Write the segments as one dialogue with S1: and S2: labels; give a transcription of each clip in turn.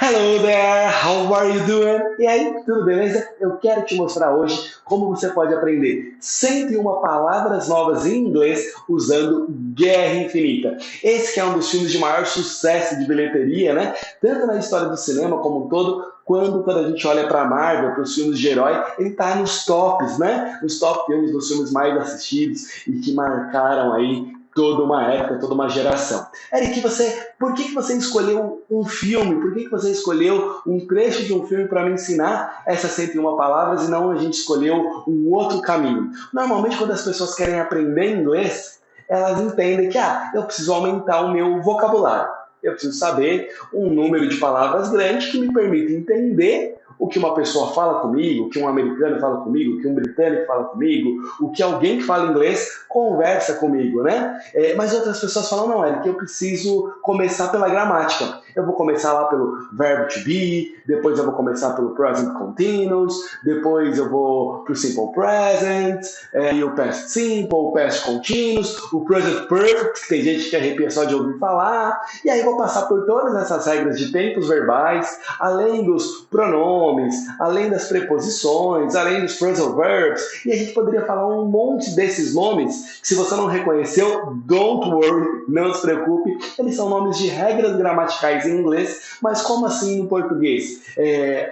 S1: Hello there, how are you doing? E aí, tudo beleza? Eu quero te mostrar hoje como você pode aprender 101 palavras novas em inglês usando Guerra Infinita. Esse que é um dos filmes de maior sucesso de bilheteria, né? Tanto na história do cinema como um todo, quando a gente olha para a Marvel, para os filmes de herói, ele está nos tops, né? Nos top filmes, dos filmes mais assistidos e que marcaram aí toda uma época, toda uma geração. Eric, por que você escolheu um filme? Por que você escolheu um trecho de um filme para me ensinar essas 101 palavras e não a gente escolheu um outro caminho? Normalmente, quando as pessoas querem aprender inglês, elas entendem que eu preciso aumentar o meu vocabulário. Eu preciso saber um número de palavras grande que me permita entender o que uma pessoa fala comigo, o que um americano fala comigo, o que um britânico fala comigo, o que alguém que fala inglês conversa comigo, né? Mas outras pessoas falam, não, é que eu preciso começar pela gramática. Eu vou começar lá pelo verbo to be, depois eu vou começar pelo present continuous, depois eu vou pro simple present, e o past simple, o past continuous, o present perfect, que tem gente que arrepia só de ouvir falar, e aí vou passar por todas essas regras de tempos verbais, além dos pronomes, além das preposições, além dos phrasal verbs, e a gente poderia falar um monte desses nomes, que se você não reconheceu, don't worry, não se preocupe, eles são nomes de regras gramaticais em inglês, mas como assim no português?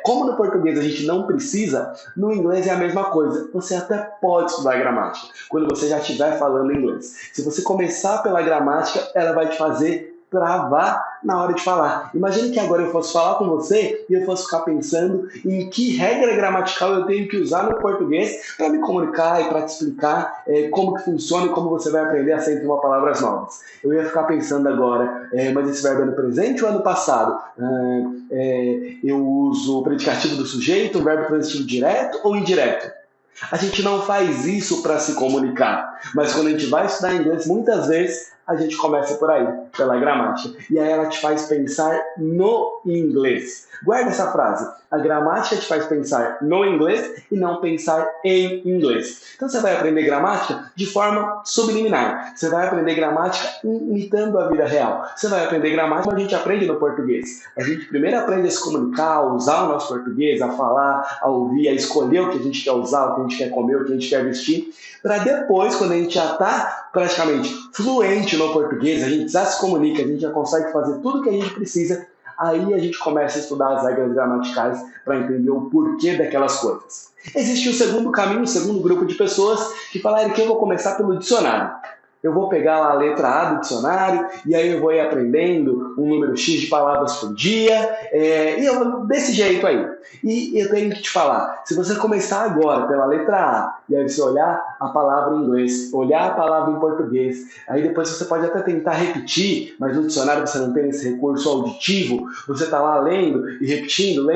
S1: Como no português a gente não precisa, no inglês é a mesma coisa. Você até pode estudar gramática quando você já estiver falando inglês. Se você começar pela gramática, ela vai te fazer travar na hora de falar. Imagine que agora eu fosse falar com você e eu fosse ficar pensando em que regra gramatical eu tenho que usar no português para me comunicar e para te explicar como que funciona e como você vai aprender a 101 palavras novas. Eu ia ficar pensando agora, mas esse verbo é no presente ou é no passado? Eu uso o predicativo do sujeito, o verbo transitivo direto ou indireto? A gente não faz isso para se comunicar, mas quando a gente vai estudar inglês, muitas vezes a gente começa por aí, pela gramática. E aí ela te faz pensar no inglês. Guarda essa frase. A gramática te faz pensar no inglês e não pensar em inglês. Então você vai aprender gramática de forma subliminar. Você vai aprender gramática imitando a vida real. Você vai aprender gramática como a gente aprende no português. A gente primeiro aprende a se comunicar, a usar o nosso português, a falar, a ouvir, a escolher o que a gente quer usar, o que a gente quer comer, o que a gente quer vestir, para depois, quando a gente já está praticamente fluente no português, a gente já se comunica, a gente já consegue fazer tudo o que a gente precisa, aí a gente começa a estudar as regras gramaticais para entender o porquê daquelas coisas. Existe o segundo caminho, o segundo grupo de pessoas que falam que eu vou começar pelo dicionário. Eu vou pegar lá a letra A do dicionário e aí eu vou ir aprendendo um número X de palavras por dia e eu vou desse jeito aí. E eu tenho que te falar, se você começar agora pela letra A e aí você olhar a palavra em inglês, olhar a palavra em português, aí depois você pode até tentar repetir, mas no dicionário você não tem esse recurso auditivo, você está lá lendo e repetindo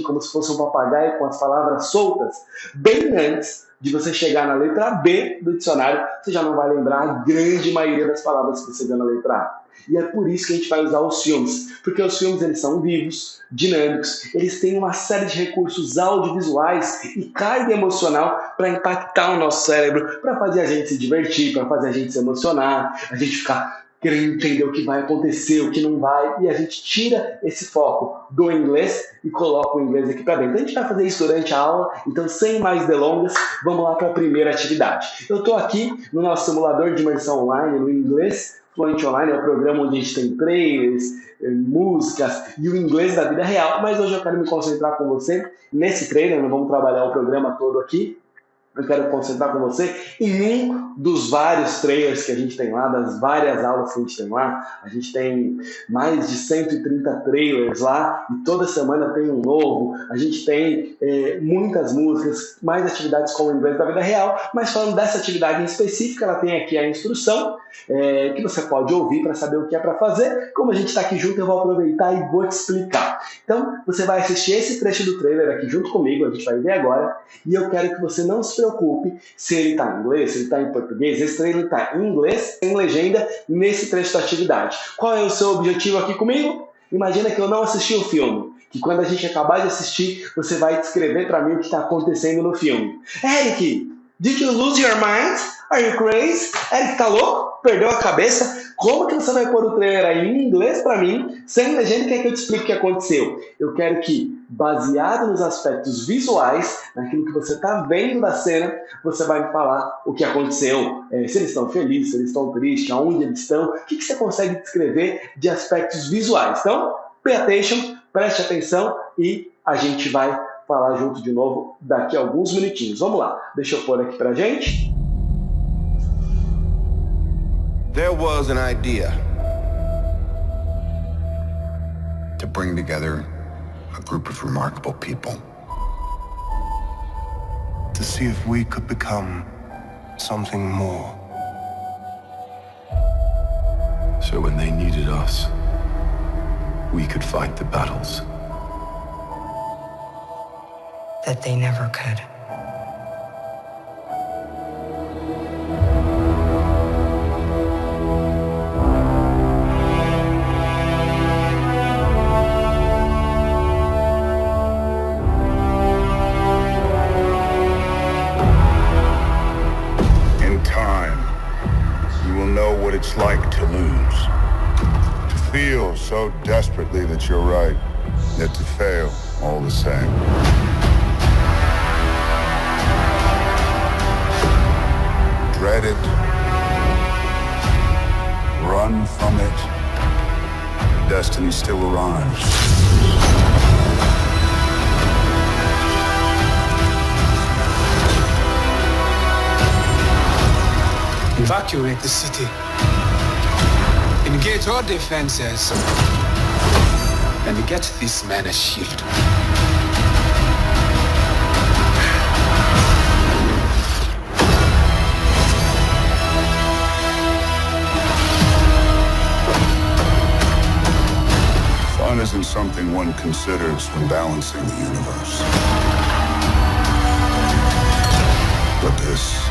S1: como se fosse um papagaio com as palavras soltas, bem antes de você chegar na letra B do dicionário, você já não vai lembrar a grande maioria das palavras que você vê na letra A. E é por isso que a gente vai usar os filmes, porque os filmes eles são vivos, dinâmicos, eles têm uma série de recursos audiovisuais e carga emocional para impactar o nosso cérebro, para fazer a gente se divertir, para fazer a gente se emocionar, a gente ficar querendo entender o que vai acontecer, o que não vai, e a gente tira esse foco do inglês e coloca o inglês aqui para dentro. A gente vai fazer isso durante a aula, então sem mais delongas, vamos lá para a primeira atividade. Eu estou aqui no nosso simulador de imersão online no inglês, Fluent Online é o programa onde a gente tem trailers, músicas e o inglês da vida real, mas hoje eu quero me concentrar com você nesse trailer, não vamos trabalhar o programa todo aqui, eu quero concentrar com você em um dos vários trailers que a gente tem lá, das várias aulas que a gente tem lá. A gente tem mais de 130 trailers lá e toda semana tem um novo. A gente tem muitas músicas, mais atividades com o inglês da vida real, mas falando dessa atividade em específico, ela tem aqui a instrução que você pode ouvir para saber o que é para fazer. Como a gente está aqui junto, eu vou aproveitar e vou te explicar. Então, você vai assistir esse trecho do trailer aqui junto comigo, a gente vai ver agora, e eu quero que você não se preocupe se ele está em inglês, se ele está em português. Esse trailer está em inglês, em legenda, nesse trecho da atividade. Qual é o seu objetivo aqui comigo? Imagina que eu não assisti o filme, que quando a gente acabar de assistir, você vai descrever para mim o que está acontecendo no filme. Eric, did you lose your mind? Are you crazy? Eric, tá louco? Perdeu a cabeça? Como que você vai pôr o trailer aí em inglês para mim, sem legenda, quer que eu te explique o que aconteceu? Eu quero que, baseado nos aspectos visuais, naquilo que você está vendo da cena, você vai me falar o que aconteceu, se eles estão felizes, se eles estão tristes, aonde eles estão, o que você consegue descrever de aspectos visuais. Então, pay attention, preste atenção e a gente vai falar junto de novo daqui a alguns minutinhos. Vamos lá, deixa eu pôr aqui pra gente.
S2: There was an idea to bring together a group of remarkable people,
S3: to see if we could become something more.
S4: So when they needed us, we could fight the battles
S5: that they never could.
S3: In time, you will know what it's like to lose. To feel so desperately that you're right, yet to fail all the same. Dread it, run from it, destiny still arrives.
S6: Evacuate the city. Engage all defenses. And get this man a shield.
S3: Fun isn't something one considers when balancing the universe. But this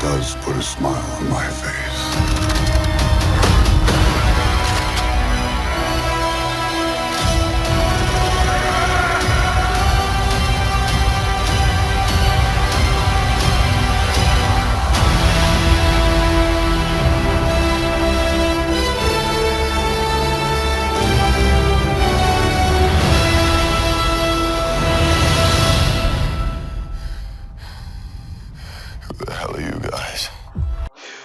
S3: does put a smile on my face.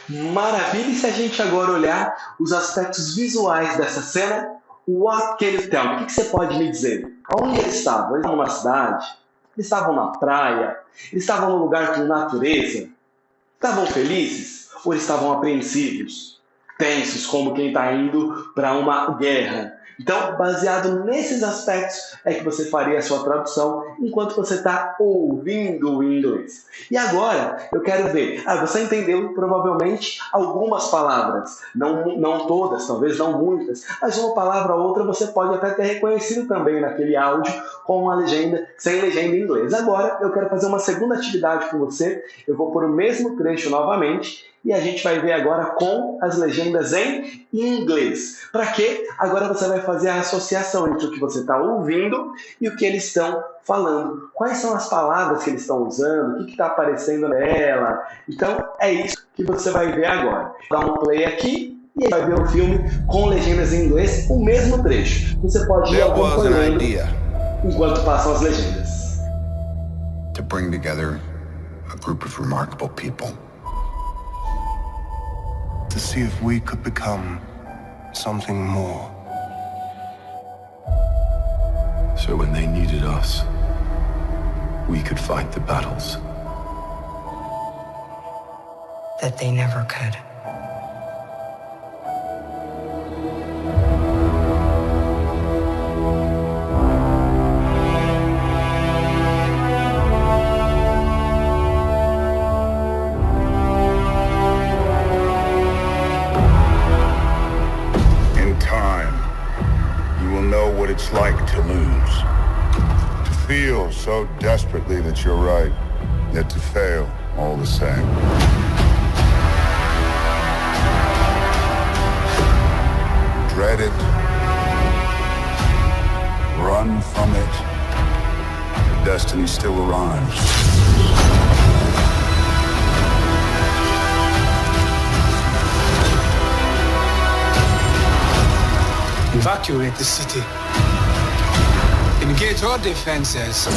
S1: Maravilha, e se a gente agora olhar os aspectos visuais dessa cena, what can you tell me? O que você pode me dizer? Onde eles estavam? Eles estavam na cidade? Eles estavam na praia? Eles estavam num lugar com natureza? Estavam felizes? Ou eles estavam apreensivos? Tensos, como quem está indo para uma guerra? Então, baseado nesses aspectos, é que você faria a sua tradução enquanto você está ouvindo o inglês. E agora, eu quero ver. Você entendeu provavelmente algumas palavras. Não todas, talvez não muitas, mas uma palavra ou outra você pode até ter reconhecido também naquele áudio com uma legenda, sem legenda em inglês. Agora, eu quero fazer uma segunda atividade com você. Eu vou pôr o mesmo trecho novamente. E a gente vai ver agora com as legendas em inglês. Para quê? Agora você vai fazer a associação entre o que você está ouvindo e o que eles estão falando. Quais são as palavras que eles estão usando? O que está aparecendo nela? Então, é isso que você vai ver agora. Dá um play aqui e vai ver o filme com legendas em inglês, o mesmo trecho. Você pode ir acompanhando enquanto passam as legendas.
S2: To bring together a group of remarkable people.
S3: To see if we could become something more.
S4: So when they needed us, we could fight the battles
S5: that they never could.
S3: It's like to lose. To feel so desperately that you're right, yet to fail all the same. Dread it. Run from it. Destiny still arrives.
S6: Evacuate the city. Engage all defenses.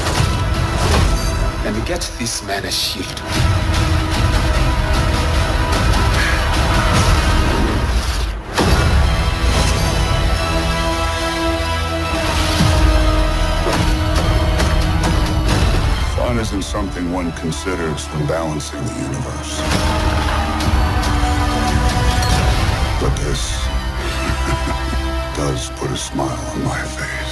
S6: And get this man a shield.
S3: Fun isn't something one considers when balancing the universe. But this does put a smile on my face.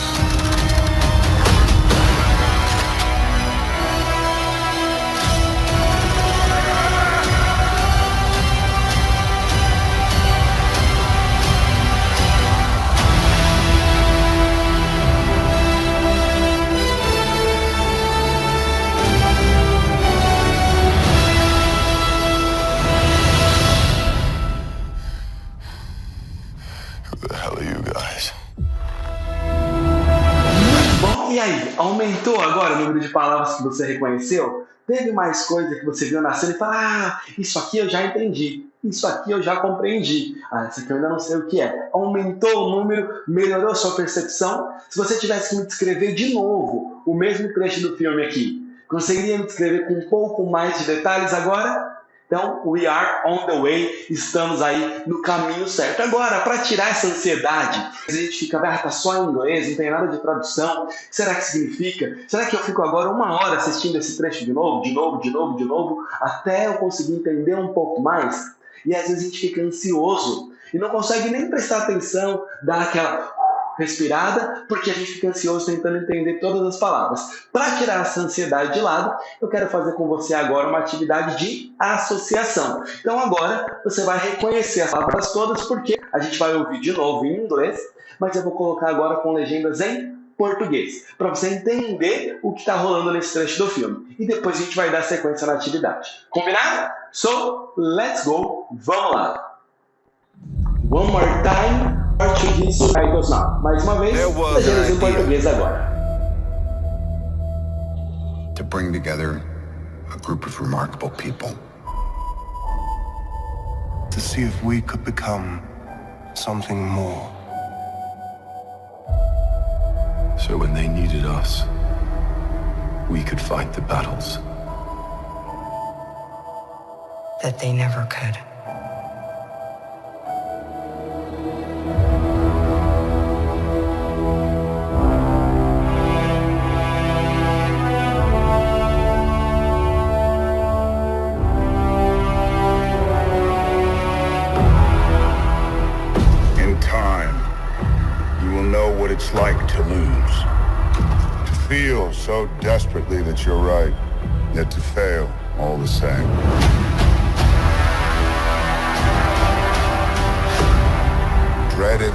S1: Bom, e aí? Aumentou agora o número de palavras que você reconheceu? Teve mais coisa que você viu na cena e falou: ah, isso aqui eu já entendi, isso aqui eu já compreendi, isso aqui eu ainda não sei o que é. Aumentou o número, melhorou a sua percepção? Se você tivesse que me descrever de novo o mesmo trecho do filme aqui, conseguiria me descrever com um pouco mais de detalhes agora? Então, we are on the way, estamos aí no caminho certo. Agora, para tirar essa ansiedade, a gente fica, tá só em inglês, não tem nada de tradução, o que será que significa? Será que eu fico agora 1 hora assistindo esse trecho de novo, até eu conseguir entender um pouco mais? E às vezes a gente fica ansioso e não consegue nem prestar atenção, dar aquela respirada, porque a gente fica ansioso tentando entender todas as palavras. Para tirar essa ansiedade de lado, eu quero fazer com você agora uma atividade de associação. Então agora você vai reconhecer as palavras todas, porque a gente vai ouvir de novo em inglês, mas eu vou colocar agora com legendas em português, para você entender o que está rolando nesse trecho do filme. E depois a gente vai dar sequência na atividade. Combinado? So, let's go! Vamos lá! One more time. Português subtitles now. Mais uma vez, legendas em português agora.
S2: To bring together a group of remarkable people.
S7: To see if we could become something more.
S4: So when they needed us, we could fight the battles
S5: that they never could.
S3: It's like to lose. To feel so desperately that you're right, yet to fail all the same. Dread it.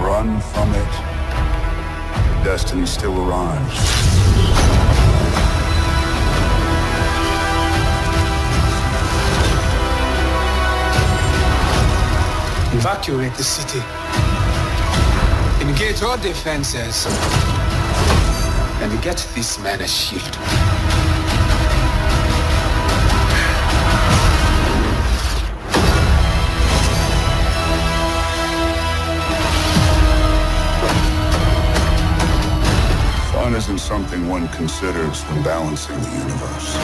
S3: Run from it. Destiny still arrives.
S6: Evacuate the city. Engage all defenses. And get this man a shield.
S3: Fun isn't something one considers when balancing the universe.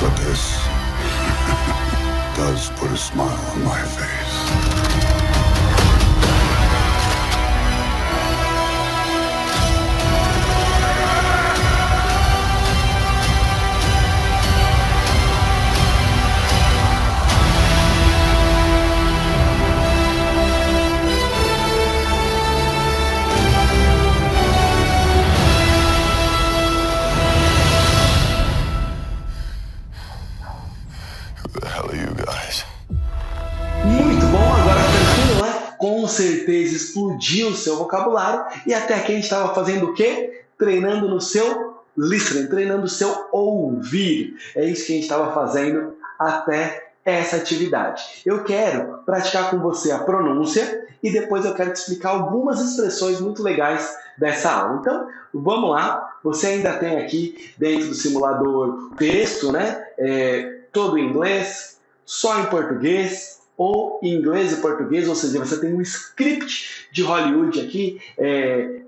S3: But this does put a smile on my face.
S1: Com certeza explodiu o seu vocabulário e até aqui a gente estava fazendo o quê? Treinando no seu listening, treinando o seu ouvir. É isso que a gente estava fazendo até essa atividade. Eu quero praticar com você a pronúncia e depois eu quero te explicar algumas expressões muito legais dessa aula. Então, vamos lá. Você ainda tem aqui dentro do simulador o texto, né? Todo em inglês. só em português ou em inglês e português, ou seja, você tem um script de Hollywood aqui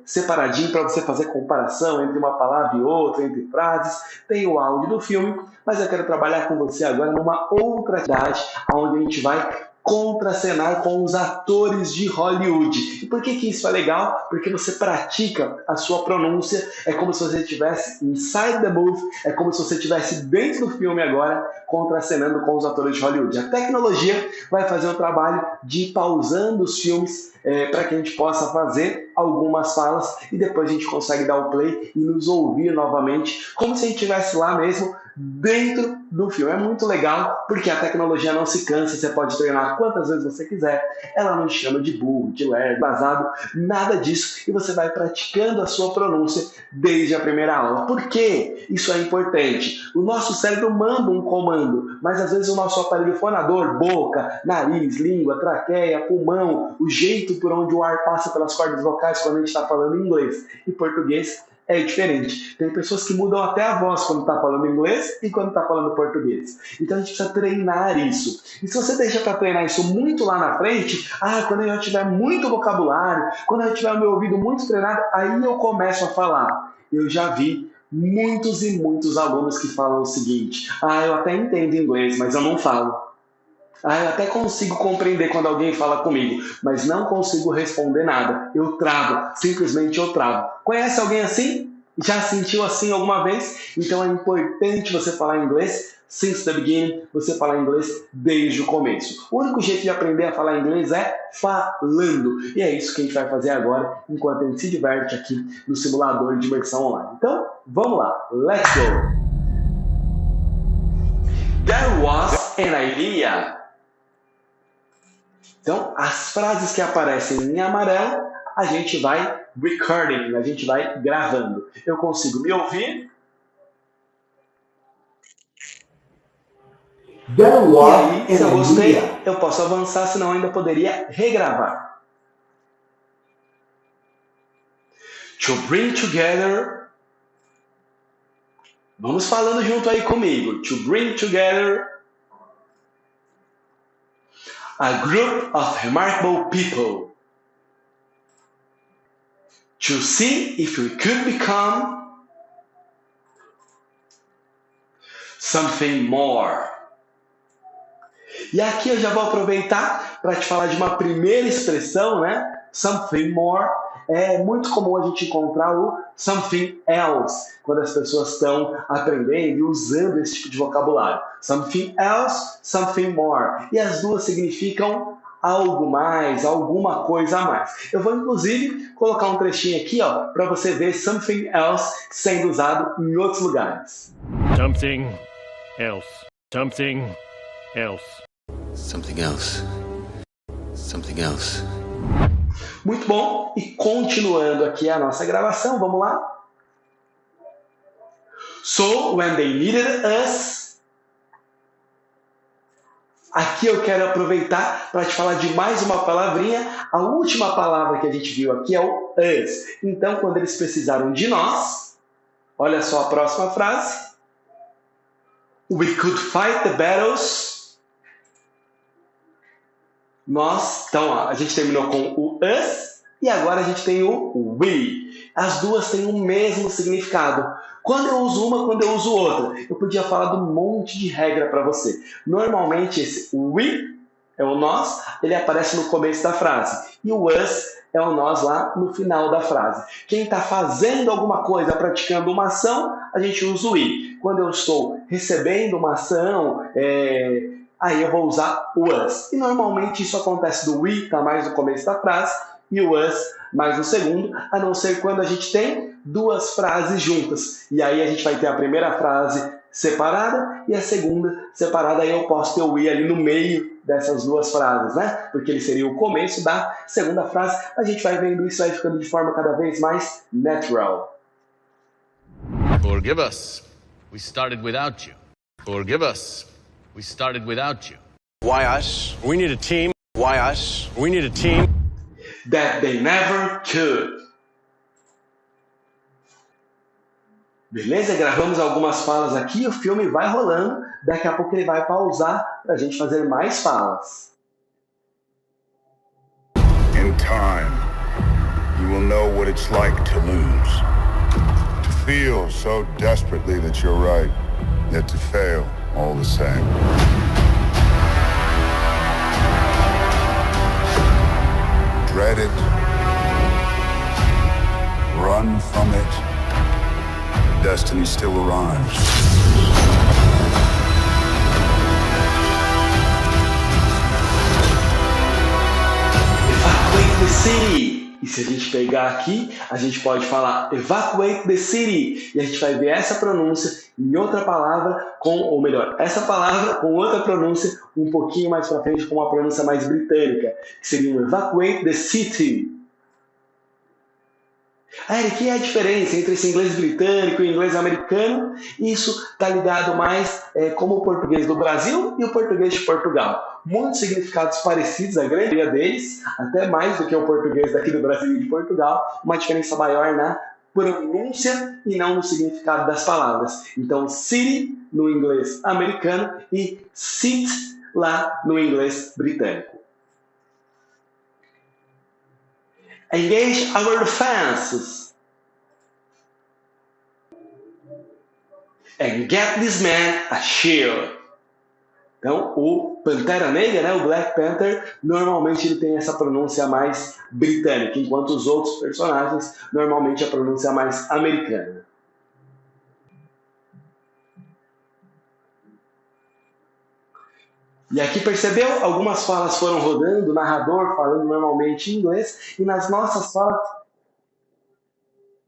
S1: separadinho para você fazer comparação entre uma palavra e outra, entre frases, tem o áudio do filme, mas eu quero trabalhar com você agora numa outra atividade, onde a gente vai contracenar com os atores de Hollywood. E por que isso é legal? Porque você pratica a sua pronúncia, é como se você estivesse inside the movie, é como se você estivesse dentro do filme agora, contracenando com os atores de Hollywood. A tecnologia vai fazer o trabalho de ir pausando os filmes para que a gente possa fazer algumas falas e depois a gente consegue dar o play e nos ouvir novamente, como se a gente estivesse lá mesmo dentro do filme. É muito legal porque a tecnologia não se cansa, você pode treinar quantas vezes você quiser, ela não chama de burro, de lerdo, vazado, nada disso, e você vai praticando a sua pronúncia desde a primeira aula. Por que isso é importante? O nosso cérebro manda um comando, mas às vezes o nosso aparelho fonador, boca, nariz, língua, traqueia, pulmão, o jeito por onde o ar passa pelas cordas vocais quando a gente está falando inglês e português é diferente. Tem pessoas que mudam até a voz quando está falando inglês e quando está falando português. Então a gente precisa treinar isso. E se você deixa para treinar isso muito lá na frente, quando eu já tiver muito vocabulário, quando eu tiver o meu ouvido muito treinado, aí eu começo a falar. Eu já vi muitos e muitos alunos que falam o seguinte: eu até entendo inglês, mas eu não falo. Eu até consigo compreender quando alguém fala comigo, mas não consigo responder nada. Eu travo, simplesmente eu travo. Conhece alguém assim? Já sentiu assim alguma vez? Então é importante você falar inglês since the beginning, você falar inglês desde o começo. O único jeito de aprender a falar inglês é falando. E é isso que a gente vai fazer agora, enquanto a gente se diverte aqui no simulador de imersão online. Então, vamos lá. Let's go! There was an idea. Então, as frases que aparecem em amarelo, a gente vai recording, a gente vai gravando. Eu consigo me ouvir? E aí, se eu gostei, eu posso avançar, senão ainda poderia regravar. To bring together. Vamos falando junto aí comigo. To bring together a group of remarkable people to see if we could become something more. E aqui eu já vou aproveitar para te falar de uma primeira expressão, né? Something more. É muito comum a gente encontrar o something else quando as pessoas estão aprendendo e usando esse tipo de vocabulário. Something else, something more. E as duas significam algo mais, alguma coisa a mais. Eu vou, inclusive, colocar um trechinho aqui para você ver something else sendo usado em outros lugares.
S8: Something else. Something else.
S6: Something else. Something else.
S1: Muito bom, e continuando aqui a nossa gravação, vamos lá? So, when they needed us. Aqui eu quero aproveitar para te falar de mais uma palavrinha. A última palavra que a gente viu aqui é o us. Então, quando eles precisaram de nós, olha só a próxima frase. We could fight the battles. Então, a gente terminou com o us e agora a gente tem o we. As duas têm o mesmo significado. Quando eu uso uma, quando eu uso outra. Eu podia falar de um monte de regra para você. Normalmente esse we é o nós, ele aparece no começo da frase. E o us é o nós lá no final da frase. Quem está fazendo alguma coisa, praticando uma ação, a gente usa o we. Quando eu estou recebendo uma ação, aí eu vou usar o us. E normalmente isso acontece do we, está mais no começo da frase, e o us mais no segundo, a não ser quando a gente tem duas frases juntas. E aí a gente vai ter a primeira frase separada e a segunda separada. Aí eu posso ter o we ali no meio dessas duas frases, né? Porque ele seria o começo da segunda frase. A gente vai vendo isso, vai ficando de forma cada vez mais natural.
S9: Forgive us. We started without you. Forgive us. We started without you.
S7: Why us?
S8: We need a team.
S7: Why us?
S8: We need a team.
S1: That they never could. Beleza? Gravamos algumas falas aqui, o filme vai rolando, daqui a pouco ele vai pausar para a gente fazer mais falas.
S3: In time, you will know what it's like to lose. To feel so desperately that you're right, yet to fail all the same. Dread it. Run from it. Destiny still arrives.
S1: Evacuate the city. E se a gente pegar aqui, a gente pode falar evacuate the city. E a gente vai ver essa pronúncia em outra palavra, ou melhor, essa palavra com outra pronúncia um pouquinho mais para frente, com uma pronúncia mais britânica, que seria um evacuate the city. Eric, que é a diferença entre esse inglês britânico e o inglês americano? Isso está ligado mais como o português do Brasil e o português de Portugal. Muitos significados parecidos, a grande maioria deles, até mais do que o português daqui do Brasil e de Portugal, uma diferença maior na pronúncia e não no significado das palavras. Então, city no inglês americano e sit lá no inglês britânico. Engage our defenses and get this man a shield. Então, o Pantera Negra, né, o Black Panther, normalmente ele tem essa pronúncia mais britânica, enquanto os outros personagens, normalmente a pronúncia é mais americana. E aqui percebeu? Algumas falas foram rodando, o narrador falando normalmente em inglês, e nas nossas falas...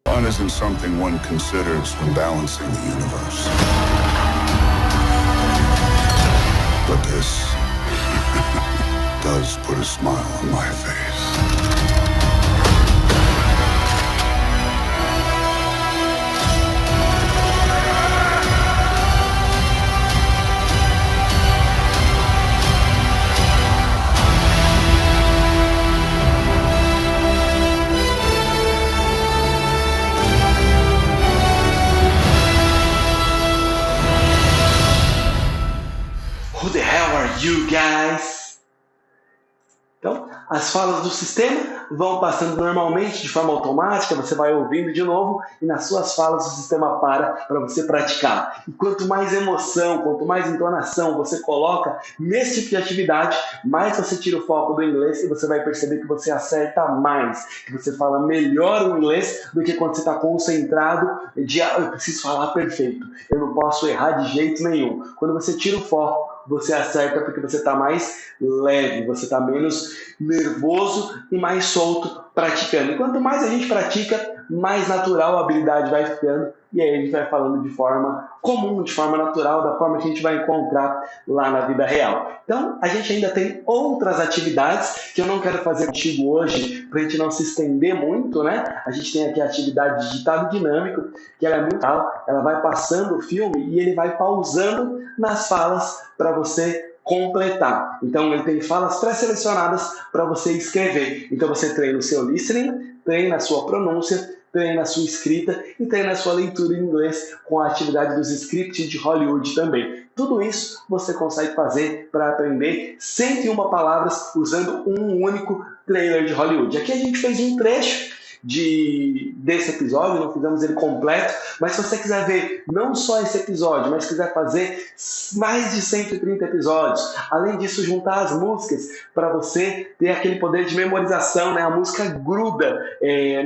S3: Fun isn't something one considers when balancing the universe. But this does put a smile on my face.
S1: Who the hell are you guys? Então, as falas do sistema vão passando normalmente, de forma automática, você vai ouvindo de novo e nas suas falas o sistema para você praticar. E quanto mais emoção, quanto mais entonação você coloca nesse tipo de atividade, mais você tira o foco do inglês e você vai perceber que você acerta mais, que você fala melhor o inglês do que quando você está concentrado de eu preciso falar perfeito, eu não posso errar de jeito nenhum. Quando você tira o foco, você acerta porque você está mais leve, você está menos nervoso e mais solto praticando. E quanto mais a gente pratica, mais natural a habilidade vai ficando e aí a gente vai falando de forma comum, de forma natural, da forma que a gente vai encontrar lá na vida real. Então, a gente ainda tem outras atividades que eu não quero fazer contigo hoje para a gente não se estender muito, né? A gente tem aqui a atividade de ditado dinâmico, que ela é muito legal, ela vai passando o filme e ele vai pausando nas falas para você completar. Então, ele tem falas pré-selecionadas para você escrever. Então, você treina o seu listening, treina a sua pronúncia, treina a sua escrita e treina a sua leitura em inglês com a atividade dos scripts de Hollywood também. Tudo isso você consegue fazer para aprender 101 palavras usando um único trailer de Hollywood. Aqui a gente fez um trecho desse episódio, não fizemos ele completo, mas se você quiser ver não só esse episódio, mas quiser fazer mais de 130 episódios, além disso juntar as músicas para você ter aquele poder de memorização, né? A música gruda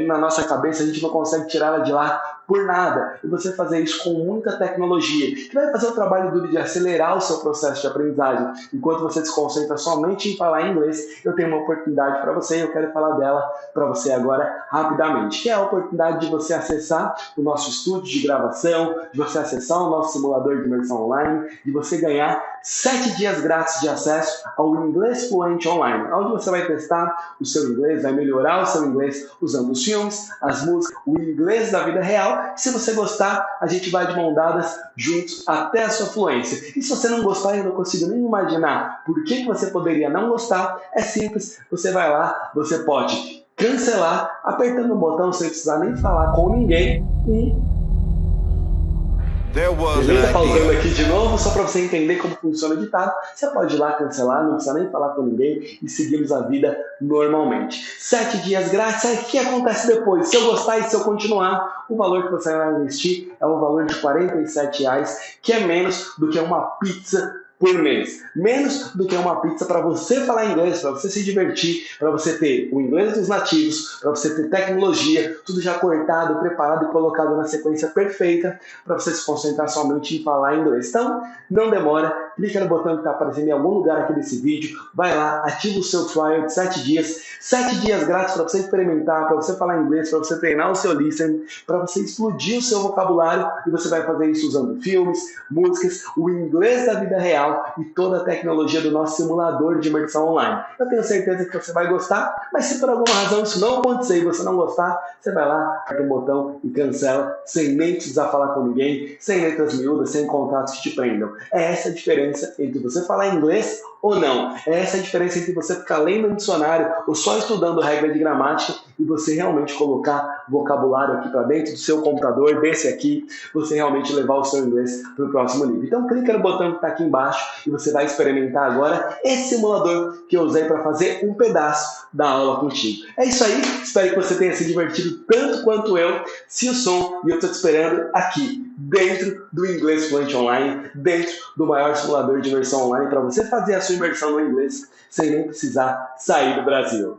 S1: na nossa cabeça, a gente não consegue tirá-la de lá por nada, e você fazer isso com muita tecnologia, que vai fazer o trabalho duro de acelerar o seu processo de aprendizagem. Enquanto você se concentra somente em falar inglês, eu tenho uma oportunidade para você e eu quero falar dela para você agora rapidamente, que é a oportunidade de você acessar o nosso estúdio de gravação, de você acessar o nosso simulador de imersão online, de você ganhar 7 dias grátis de acesso ao Inglês Fluente Online, onde você vai testar o seu inglês, vai melhorar o seu inglês usando os filmes, as músicas, o inglês da vida real. Se você gostar, a gente vai de mão dadas juntos até a sua fluência. E se você não gostar, eu não consigo nem imaginar por que você poderia não gostar. É simples, você vai lá, você pode cancelar, apertando o botão sem precisar nem falar com ninguém e
S7: There was
S1: Beleza?
S7: an
S1: Pausando
S7: idea.
S1: aqui de novo, só para você entender como funciona o ditado. Você pode ir lá cancelar, não precisa nem falar com ninguém e seguimos a vida normalmente. 7 dias grátis, aí o que acontece depois? Se eu gostar e se eu continuar, o valor que você vai investir é um valor de R$ 47,00, que é menos do que uma pizza por mês. Menos do que uma pizza para você falar inglês, para você se divertir, para você ter o inglês dos nativos, para você ter tecnologia, tudo já cortado, preparado e colocado na sequência perfeita para você se concentrar somente em falar inglês. Então, não demora, clica no botão que está aparecendo em algum lugar aqui desse vídeo, vai lá, ativa o seu trial de 7 dias, 7 dias grátis para você experimentar, para você falar inglês, para você treinar o seu listening, para você explodir o seu vocabulário e você vai fazer isso usando filmes, músicas, o inglês da vida real e toda a tecnologia do nosso simulador de imersão online. Eu tenho certeza que você vai gostar, mas se por alguma razão isso não acontecer e você não gostar, você vai lá, aperta o botão e cancela, sem nem precisar falar com ninguém, sem letras miúdas, sem contratos que te prendam. É essa a diferença entre você falar inglês ou não. É essa a diferença entre você ficar lendo um dicionário ou só estudando regra de gramática e você realmente colocar vocabulário aqui para dentro do seu computador, desse aqui, você realmente levar o seu inglês para o próximo nível. Então clica no botão que está aqui embaixo e você vai experimentar agora esse simulador que eu usei para fazer um pedaço da aula contigo. É isso aí, espero que você tenha se divertido tanto quanto eu. Se o som, e eu estou te esperando aqui, dentro do Inglês Fluente Online, dentro do maior simulador de imersão online para você fazer a sua imersão no inglês sem nem precisar sair do Brasil.